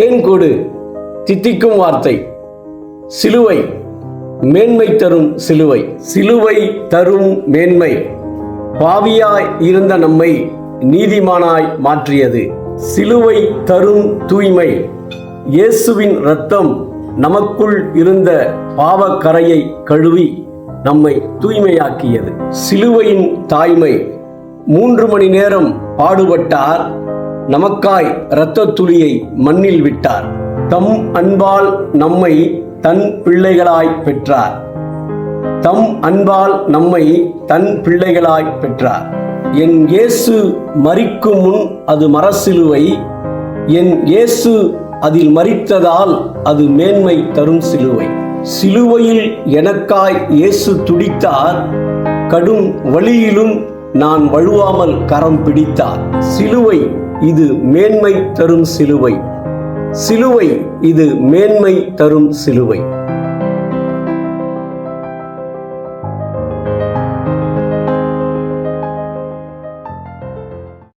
தேன்கூடு தித்திக்கும் வார்த்தை. சிலுவை மேன்மை தரும் சிலுவை. சிலுவை தரும் மேன்மை பாவியாய் இருந்த நம்மை நீதிமானாய் மாற்றியது. சிலுவை தரும் தூய்மை இயேசுவின் இரத்தம் நமக்குள் இருந்த பாவக்கரையை கழுவி நம்மை தூய்மையாக்கியது. சிலுவையின் தாய்மை 3 மணி நேரம் பாடுபட்டார், நமக்காய் இரத்த துளியை மண்ணில் விட்டார். தம் அன்பால் நம்மை தன் பிள்ளைகளாய் பெற்றார். தம் அன்பால் நம்மை தன் பிள்ளைகளாய் பெற்றார். என் இயேசு மரிக்கும் முன் அது மரசிலுவை, என் இயேசு அதில் மரித்ததால் அது மேன்மை தரும் சிலுவை. சிலுவையில் எனக்காய் இயேசு துடித்தார், கடும் வழியிலும் நான் வழுவாமல் கரம் பிடித்தார். சிலுவை இது மேன்மை தரும் சிலுவை. சிலுவை இது மேன்மை தரும் சிலுவை.